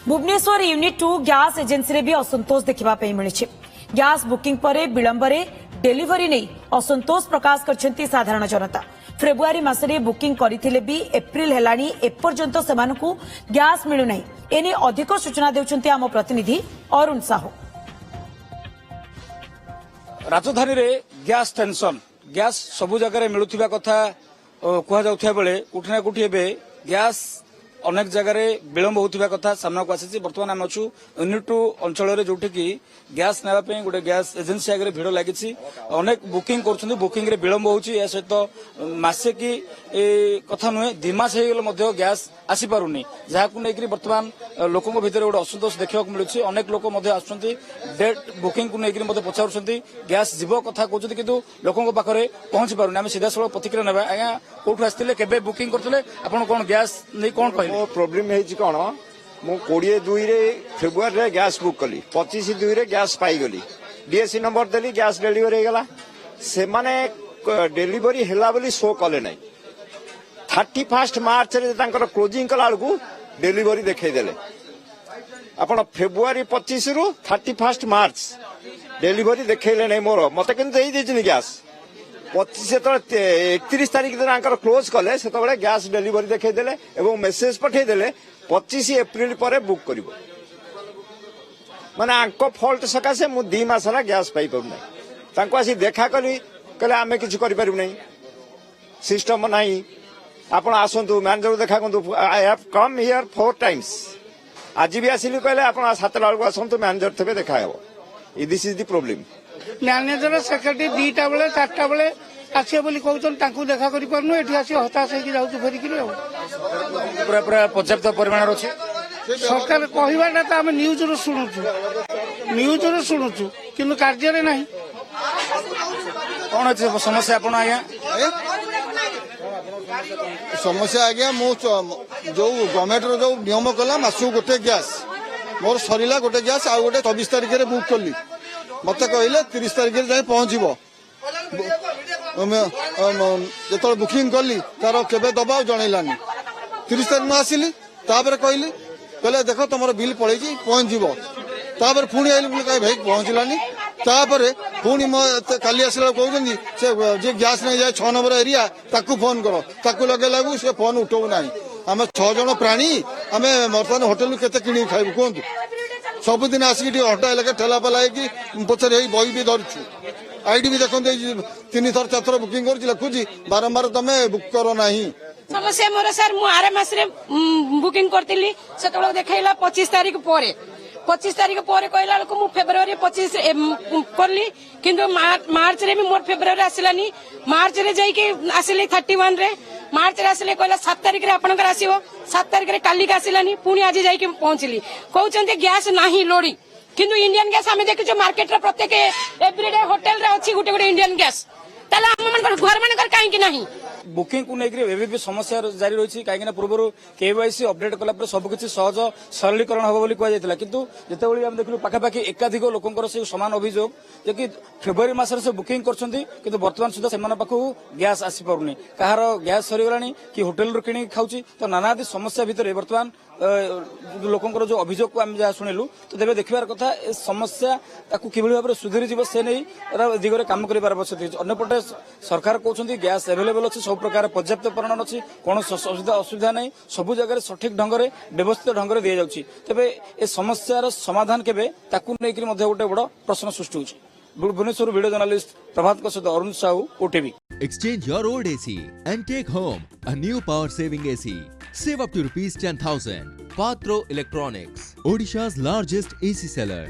Bhubaneswar unit 2 gas agency रे भी असंतोष देखा मिली। गैस बुकिंग पर विलंब डेलीवरी नहीं असंतोष प्रकाश करछंती साधारण जनता। फेब्रुआरी मासरे बुकिंग करथिले भी एप्रिल हेलानी एपर्यंत सेमानकु गैस मिलु नाही। एने अधिक सूचना देउछंती आम प्रतिनिधि अरुण साहू। राजधानी रे गैस टेंशन गैस सबु जगह मिलुथिबा कथा कह जाउथिबा बेले कुठना कुठी एबे गैस अनेक जगह विलंब होता कथा सामना को आसी। बर्तमान आम अच्छु यूनिट 2 अंचल जोटि की गैस नापी गोटे गैस एजेंसी आगे भिड़ लगी। अनेक बुकिंग कर बुकिंग रे विलंब हो सहित मसे कि कथा नुहे 2 मास हो गैस आसी पारुनी, जहां लेकिन बर्तमान लोकों भितर गोटे असंतोष देखा मिलूँ। अनेक लोक डेट बुकिंग को लेकिन पचार गैस जीव कथा कहते कि लोकों पाखे पहुंची पारुनी। आम सीधा सड़क प्रतिक्रिया ना आज्ञा कौटू आसते के बुकिंग करते आप कौन गैस नहीं कौन कह प्रोब्लेम है कौन मु 22 फेब्रुआरी रे गैस बुक कली 25/2 रे गैस पाईगली डीएससी नंबर देली गैस डेलीवरी होगला से माने डेलीवरी हैला बोली शो कले नहीं। 31 मार्च रे तांकर क्लोजिंग कला को डेलीवरी देखै देले। आपण फेब्रुआरी 25 रु 31 मार्च डेलीवरी देखैले नहीं मोर मते किन देई देछनी गैस 25 31 तारीख दिन क्लोज कले से गैस डेलीवरी देखई देले एवं मेसेज पठे देले 25 एप्रिल पर बुक करिवो। माने आंको फॉल्ट सकासे मु 2 मास ला गैस पाई पउ नै। तांको आसी देखा कली कहले आमे किछ करि पारिबु नै, सिस्टम नाही। आपण आसंतु मैनेजर देखा कोंतु I have come here 4 times. आज भी आसिलु कहले आपण 7 लाख आसंतु मैनेजर थबे देखा हेबो। This is the problem. Manager secretary 2टा बेले 4टा बेले आसे बोली कहउछन तांकु देखा करि परनु एठी आसी हताश होई जाउछु फेरिकि रे। पूरा पूरा पर्याप्त परिमाण अछि सरकार कहिबाटा त हम न्यूज रो सुनुछु किंतु कार्य रे नाही। कौन अछि समस्या आपण आया समस्या आज्ञा मो जो गवर्नमेंट रो जो नियम कला मासु गोटे गैस मोर सरीला गोटे गैस आ गोटे 24 तारिख रे बुक करली मत कहले 30 तारिख जाए पहुंचबो। जो बुकिंग कली तार केबे दबा जनइलानी 30 तारिख में आसिली तापर कहली कहले देख तुम बिल पड़े पहुंचबो। तापर पुणी आइली बोले भाई पहुंचलानी। तापर पुणी काली आसला कहउछन से जे गैस नहीं जाए 6 नंबर एरिया ताकू फोन करो ताकू लगे लागू से फोन उठाऊ ना। आम 6 जन प्राणी आम बर्तमान होटेल केते किणी खाइबु कहतु। सबुदिन आसिक हटा लगे ठेला पेला पचर बही भी धरछु आईडी भी देखते 3 थर 4 थर बुकिंग कर लिखुची बारंबार तमे बुक करो नाही। समस्या मोर सर मु आरे मास रे बुकिंग करतिली से तो देखाइला 25 तारिख परे 25 तारिख परे कहला को मु फेब्रुआरी 25 करली किंतु मार्च रे भी मोर फेब्रुआरी आसिलानी। मार्च रे जाई के आसिले 31 रे मार्च रे आसिले कहला 7 तारिख रे आपनकर आसीबो 7 तारिख रे काली का आसिलानी। पुणी आज जाई के पहुंचली कहउछन गैस नाही लोडी किंतु इंडियन गैस आमे देखियो मार्केट रे प्रत्येक एवरीडे होटल रे अछि गुटे गुटे इंडियन गैस ताला हम मन घर मानकर काहे कि नाही। बुकिंग को लेकर भी समस्या जारी रही कहीं पूर्व केवाईसी अपडेट कला सबकि सहज सरलीकरण हम बोली कहुला किंतु जितेबाला आम देखिलु पाखापाखि एकाधिक लोकंर से समान अभियोग जे कि फेब्रुआरी मासरे से बुकिंग कर बर्तमान सुधा से गैस आसी पारुनी कहार गैस सरीगला कि होटेल रू कि खाऊँ तो नानादि समस्या भितर बर्तमान लोकंर जो अभियोग को आम जहाँ शुणिलु तो तेज देखार कथा समस्या कि भाव में सुधरी जीव से नहीं दिगरे काम कर आवश्यक। अन्यपटे सरकार कहते गैस एभेलेबल अच्छी सब प्रकार पर्याप्त परिमाण अच्छी कौन असुविधा नहीं सबु जगह सठिक ढंग से व्यवस्थित ढंग से दि जाऊँगी। तेरे ए समस्यार समाधान केबे ताकू लेकिन गोटे बड़ प्रश्न सृष्टि होछि। भुवनेश्वर वीडियो जर्नलिस्ट प्रभात सहित Arun Sahu OTV. Exchange your old AC and take home a new power saving AC. Save up to rupees 10,000. Patro Electronics, Odisha's largest AC seller.